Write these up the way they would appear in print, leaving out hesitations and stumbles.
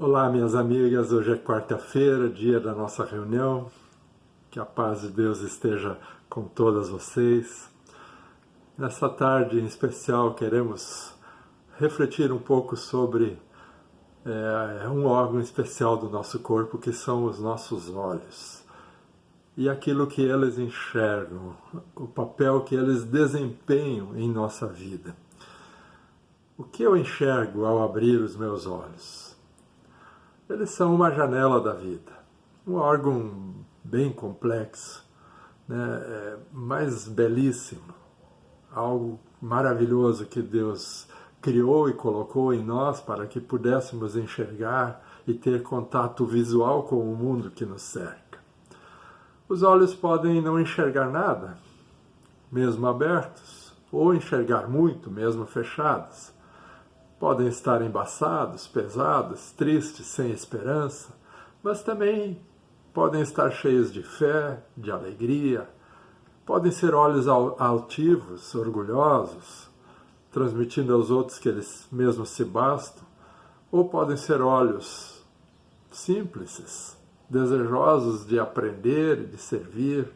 Olá, minhas amigas, hoje é quarta-feira, dia da nossa reunião. Que a paz de Deus esteja com todas vocês. Nessa tarde em especial queremos refletir um pouco sobre um órgão especial do nosso corpo, que são os nossos olhos. E aquilo que eles enxergam, o papel que eles desempenham em nossa vida. O que eu enxergo ao abrir os meus olhos? Eles são uma janela da vida, um órgão bem complexo, né? Mas belíssimo, algo maravilhoso que Deus criou e colocou em nós para que pudéssemos enxergar e ter contato visual com o mundo que nos cerca. Os olhos podem não enxergar nada, mesmo abertos, ou enxergar muito, mesmo fechados. Podem estar embaçados, pesados, tristes, sem esperança, mas também podem estar cheios de fé, de alegria. Podem ser olhos altivos, orgulhosos, transmitindo aos outros que eles mesmos se bastam, ou podem ser olhos simples, desejosos de aprender e de servir.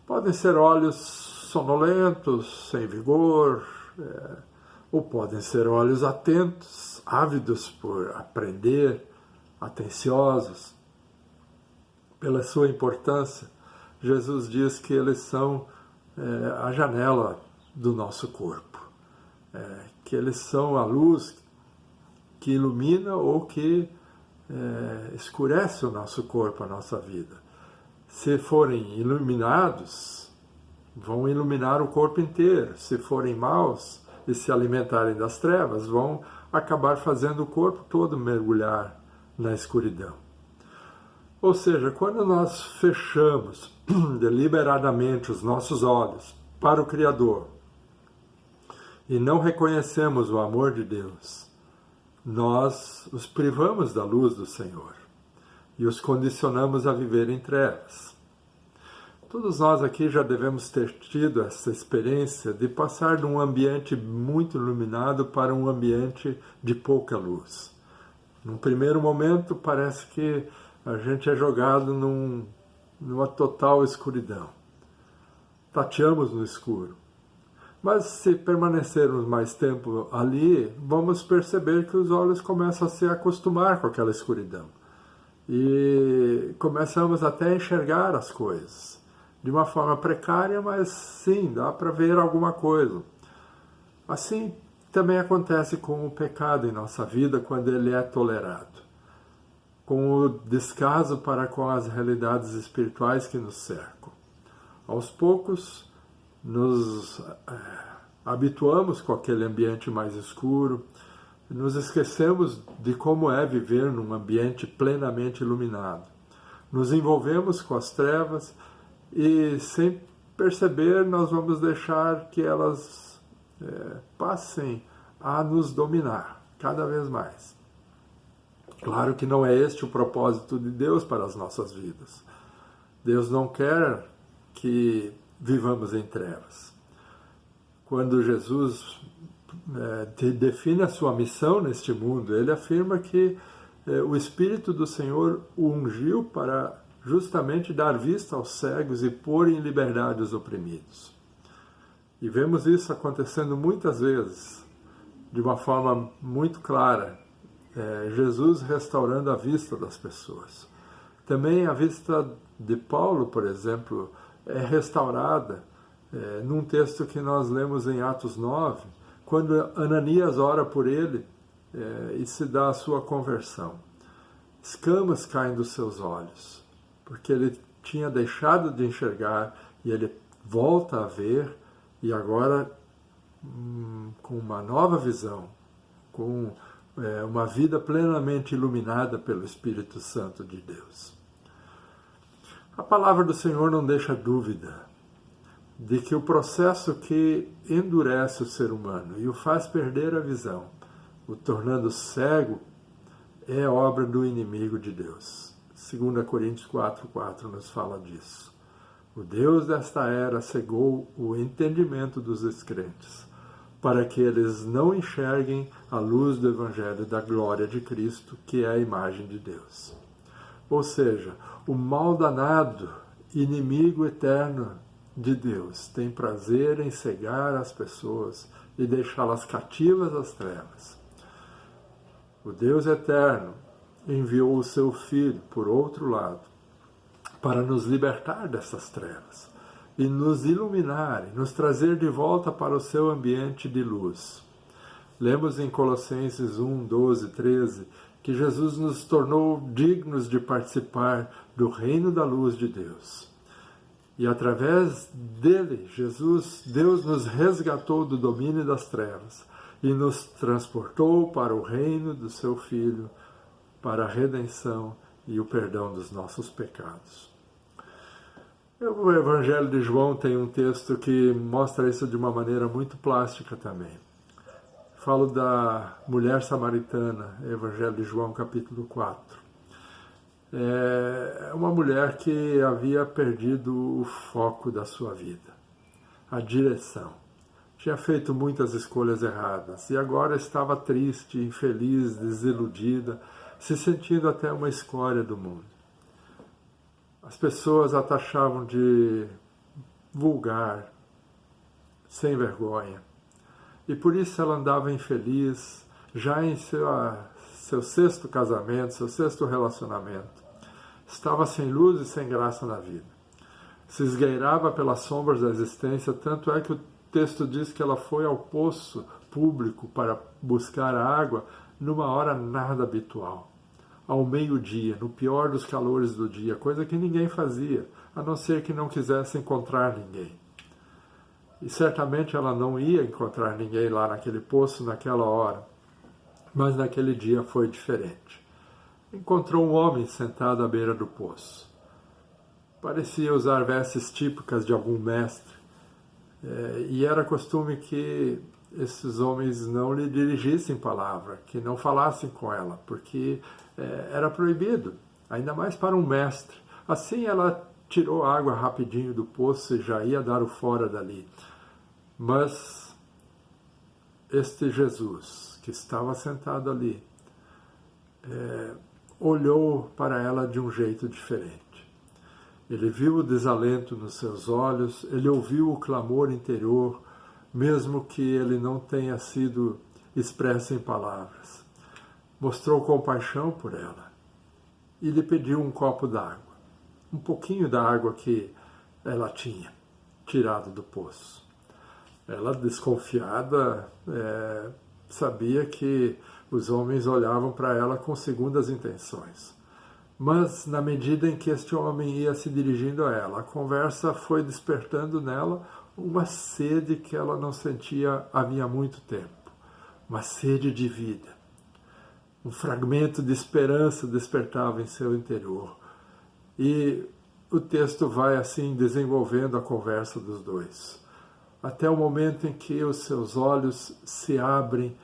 Podem ser olhos sonolentos, sem vigor, ou podem ser olhos atentos, ávidos por aprender, atenciosos. Pela sua importância, Jesus diz que eles são a janela do nosso corpo, que eles são a luz que ilumina ou que escurece o nosso corpo, a nossa vida. Se forem iluminados, vão iluminar o corpo inteiro. Se forem maus e se alimentarem das trevas, vão acabar fazendo o corpo todo mergulhar na escuridão. Ou seja, quando nós fechamos deliberadamente os nossos olhos para o Criador e não reconhecemos o amor de Deus, nós os privamos da luz do Senhor e os condicionamos a viver em trevas. Todos nós aqui já devemos ter tido essa experiência de passar de um ambiente muito iluminado para um ambiente de pouca luz. Num primeiro momento parece que a gente é jogado numa total escuridão. Tateamos no escuro. Mas se permanecermos mais tempo ali, vamos perceber que os olhos começam a se acostumar com aquela escuridão. E começamos até a enxergar as coisas. De uma forma precária, mas sim, dá para ver alguma coisa. Assim também acontece com o pecado em nossa vida quando ele é tolerado. Com o descaso para com as realidades espirituais que nos cercam. Aos poucos, nos habituamos com aquele ambiente mais escuro, nos esquecemos de como é viver num ambiente plenamente iluminado. Nos envolvemos com as trevas e, sem perceber, nós vamos deixar que elas passem a nos dominar cada vez mais. Claro que não é este o propósito de Deus para as nossas vidas. Deus não quer que vivamos em trevas. Quando Jesus define a sua missão neste mundo, ele afirma que o Espírito do Senhor o ungiu para justamente dar vista aos cegos e pôr em liberdade os oprimidos. E vemos isso acontecendo muitas vezes, de uma forma muito clara. Jesus restaurando a vista das pessoas. Também a vista de Paulo, por exemplo, é restaurada num texto que nós lemos em Atos 9, quando Ananias ora por ele e se dá a sua conversão. Escamas caem dos seus olhos, porque ele tinha deixado de enxergar e ele volta a ver, e agora com uma nova visão, com uma vida plenamente iluminada pelo Espírito Santo de Deus. A palavra do Senhor não deixa dúvida de que o processo que endurece o ser humano e o faz perder a visão, o tornando cego, é obra do inimigo de Deus. 2 Coríntios 4,4 nos fala disso. O Deus desta era cegou o entendimento dos descrentes, para que eles não enxerguem a luz do Evangelho da glória de Cristo, que é a imagem de Deus. Ou seja, o mal danado, inimigo eterno de Deus, tem prazer em cegar as pessoas e deixá-las cativas às trevas. O Deus eterno enviou o seu Filho, por outro lado, para nos libertar dessas trevas e nos iluminar, e nos trazer de volta para o seu ambiente de luz. Lemos em Colossenses 1, 12, 13, que Jesus nos tornou dignos de participar do reino da luz de Deus. E através dele, Deus nos resgatou do domínio das trevas e nos transportou para o reino do seu Filho, para a redenção e o perdão dos nossos pecados. O Evangelho de João tem um texto que mostra isso de uma maneira muito plástica também. Falo da mulher samaritana, Evangelho de João, capítulo 4. É uma mulher que havia perdido o foco da sua vida, a direção. Tinha feito muitas escolhas erradas e agora estava triste, infeliz, desiludida, se sentindo até uma escória do mundo. As pessoas a taxavam de vulgar, sem vergonha. E por isso ela andava infeliz, já em seu sexto casamento, seu sexto relacionamento. Estava sem luz e sem graça na vida. Se esgueirava pelas sombras da existência, tanto é que o texto diz que ela foi ao poço público para buscar a água numa hora nada habitual. Ao meio-dia, no pior dos calores do dia, coisa que ninguém fazia, a não ser que não quisesse encontrar ninguém. E certamente ela não ia encontrar ninguém lá naquele poço naquela hora, mas naquele dia foi diferente. Encontrou um homem sentado à beira do poço. Parecia usar vestes típicas de algum mestre, e era costume que esses homens não lhe dirigissem palavra, que não falassem com ela, porque era proibido, ainda mais para um mestre. Assim ela tirou água rapidinho do poço e já ia dar o fora dali. Mas este Jesus, que estava sentado ali, olhou para ela de um jeito diferente. Ele viu o desalento nos seus olhos, ele ouviu o clamor interior, mesmo que ele não tenha sido expresso em palavras. Mostrou compaixão por ela e lhe pediu um copo d'água, um pouquinho da água que ela tinha tirado do poço. Ela, desconfiada, sabia que os homens olhavam para ela com segundas intenções. Mas, na medida em que este homem ia se dirigindo a ela, a conversa foi despertando nela uma sede que ela não sentia havia muito tempo. Uma sede de vida. Um fragmento de esperança despertava em seu interior. E o texto vai assim desenvolvendo a conversa dos dois, até o momento em que os seus olhos se abrem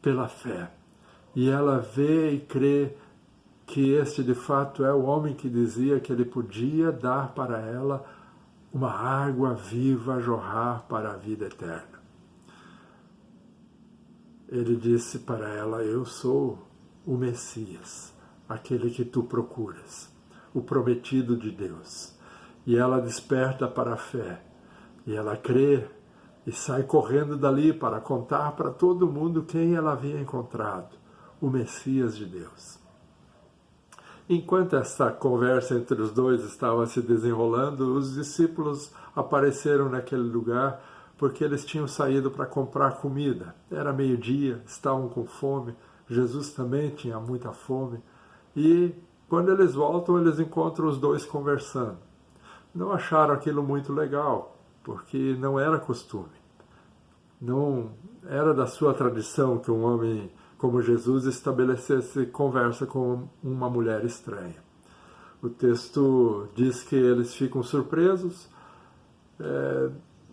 pela fé. E ela vê e crê que este de fato é o homem que dizia que ele podia dar para ela uma água viva a jorrar para a vida eterna. Ele disse para ela: eu sou o Messias, aquele que tu procuras, o prometido de Deus. E ela desperta para a fé, e ela crê, e sai correndo dali para contar para todo mundo quem ela havia encontrado, o Messias de Deus. Enquanto essa conversa entre os dois estava se desenrolando, os discípulos apareceram naquele lugar porque eles tinham saído para comprar comida. Era meio-dia, estavam com fome, Jesus também tinha muita fome. E quando eles voltam, eles encontram os dois conversando. Não acharam aquilo muito legal, porque não era costume. Não era da sua tradição que um homem como Jesus estabelecesse conversa com uma mulher estranha. O texto diz que eles ficam surpresos,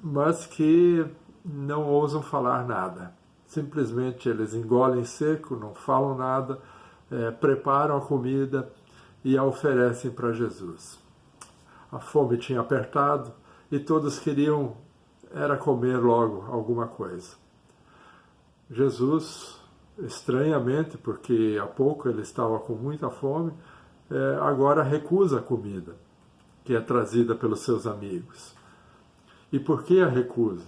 mas que não ousam falar nada. Simplesmente eles engolem seco, não falam nada, preparam a comida e a oferecem para Jesus. A fome tinha apertado e todos queriam era comer logo alguma coisa. Jesus, estranhamente, porque há pouco ele estava com muita fome, agora recusa a comida que é trazida pelos seus amigos. E por que a recusa?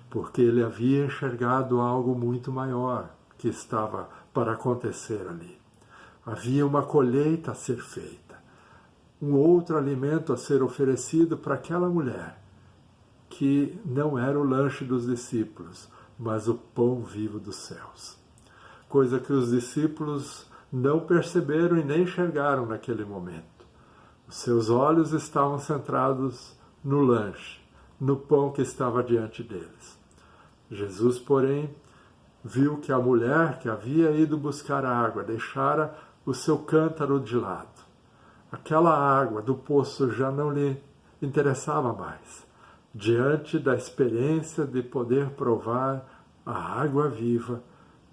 Porque ele havia enxergado algo muito maior que estava para acontecer ali. Havia uma colheita a ser feita, um outro alimento a ser oferecido para aquela mulher, que não era o lanche dos discípulos, mas o pão vivo dos céus. Coisa que os discípulos não perceberam e nem enxergaram naquele momento. Os seus olhos estavam centrados no lanche, no pão que estava diante deles. Jesus, porém, viu que a mulher que havia ido buscar água deixara o seu cântaro de lado. Aquela água do poço já não lhe interessava mais, diante da experiência de poder provar a água viva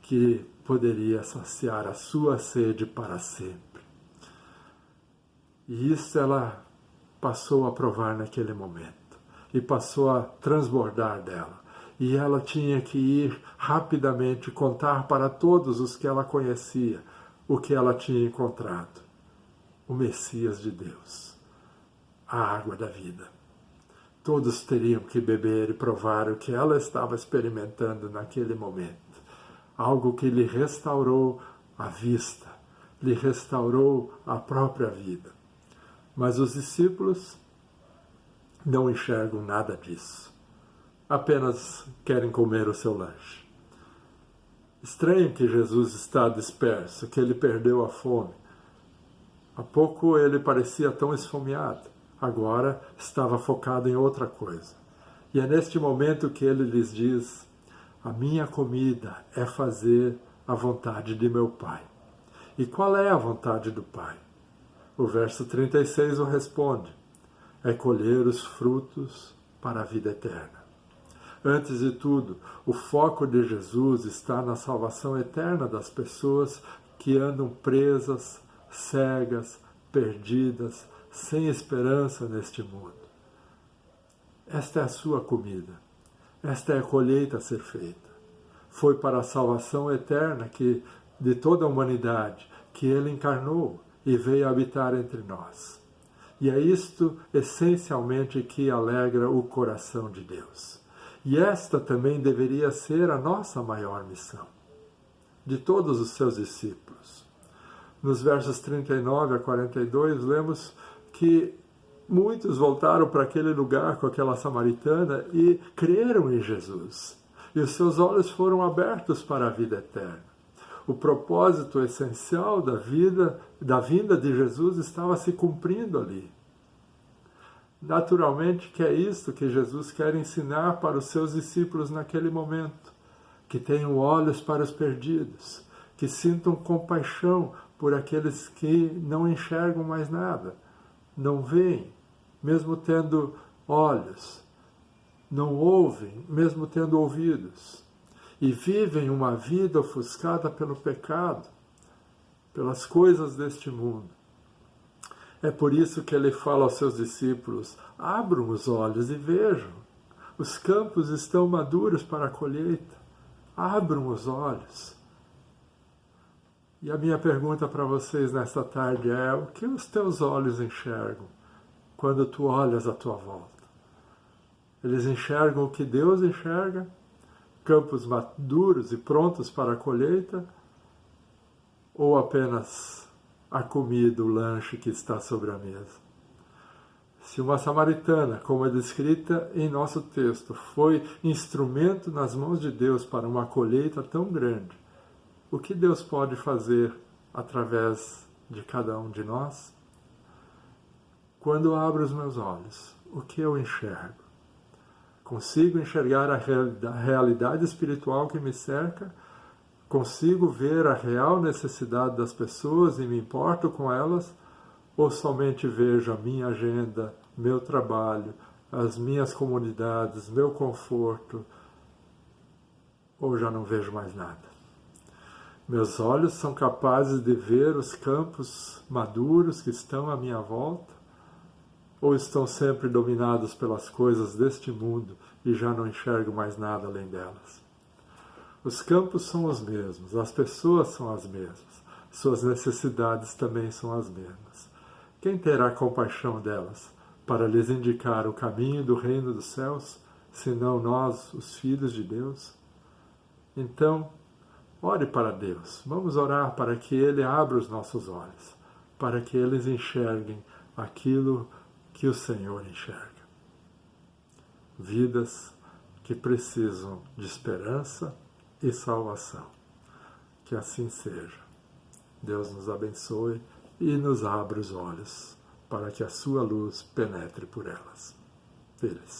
que poderia saciar a sua sede para sempre. E isso ela passou a provar naquele momento, e passou a transbordar dela. E ela tinha que ir rapidamente contar para todos os que ela conhecia o que ela tinha encontrado. O Messias de Deus, a água da vida. Todos teriam que beber e provar o que ela estava experimentando naquele momento. Algo que lhe restaurou a vista, lhe restaurou a própria vida. Mas os discípulos não enxergam nada disso. Apenas querem comer o seu lanche. Estranho que Jesus está disperso, que ele perdeu a fome. Há pouco ele parecia tão esfomeado, agora estava focado em outra coisa. E é neste momento que ele lhes diz: a minha comida é fazer a vontade de meu Pai. E qual é a vontade do Pai? O verso 36 o responde: é colher os frutos para a vida eterna. Antes de tudo, o foco de Jesus está na salvação eterna das pessoas que andam presas, cegas, perdidas, sem esperança neste mundo. Esta é a sua comida. Esta é a colheita a ser feita. Foi para a salvação eterna de toda a humanidade que ele encarnou e veio habitar entre nós. E é isto, essencialmente, que alegra o coração de Deus. E esta também deveria ser a nossa maior missão, de todos os seus discípulos. Nos versos 39 a 42, lemos que muitos voltaram para aquele lugar com aquela samaritana e creram em Jesus. E os seus olhos foram abertos para a vida eterna. O propósito essencial da vinda de Jesus estava se cumprindo ali. Naturalmente que é isto que Jesus quer ensinar para os seus discípulos naquele momento. Que tenham olhos para os perdidos, que sintam compaixão por aqueles que não enxergam mais nada, não veem, mesmo tendo olhos, não ouvem, mesmo tendo ouvidos, e vivem uma vida ofuscada pelo pecado, pelas coisas deste mundo. É por isso que ele fala aos seus discípulos: abram os olhos e vejam, os campos estão maduros para a colheita, abram os olhos. E a minha pergunta para vocês nesta tarde é: o que os teus olhos enxergam quando tu olhas à tua volta? Eles enxergam o que Deus enxerga? Campos maduros e prontos para a colheita? Ou apenas a comida, o lanche que está sobre a mesa? Se uma samaritana, como é descrita em nosso texto, foi instrumento nas mãos de Deus para uma colheita tão grande, o que Deus pode fazer através de cada um de nós? Quando abro os meus olhos, o que eu enxergo? Consigo enxergar a realidade espiritual que me cerca? Consigo ver a real necessidade das pessoas e me importo com elas? Ou somente vejo a minha agenda, meu trabalho, as minhas comunidades, meu conforto? Ou já não vejo mais nada? Meus olhos são capazes de ver os campos maduros que estão à minha volta? Ou estão sempre dominados pelas coisas deste mundo e já não enxergo mais nada além delas? Os campos são os mesmos, as pessoas são as mesmas, suas necessidades também são as mesmas. Quem terá compaixão delas para lhes indicar o caminho do reino dos céus, senão nós, os filhos de Deus? Então, ore para Deus. Vamos orar para que Ele abra os nossos olhos, para que eles enxerguem aquilo que o Senhor enxerga. Vidas que precisam de esperança e salvação. Que assim seja. Deus nos abençoe e nos abra os olhos para que a sua luz penetre por elas. Filhos.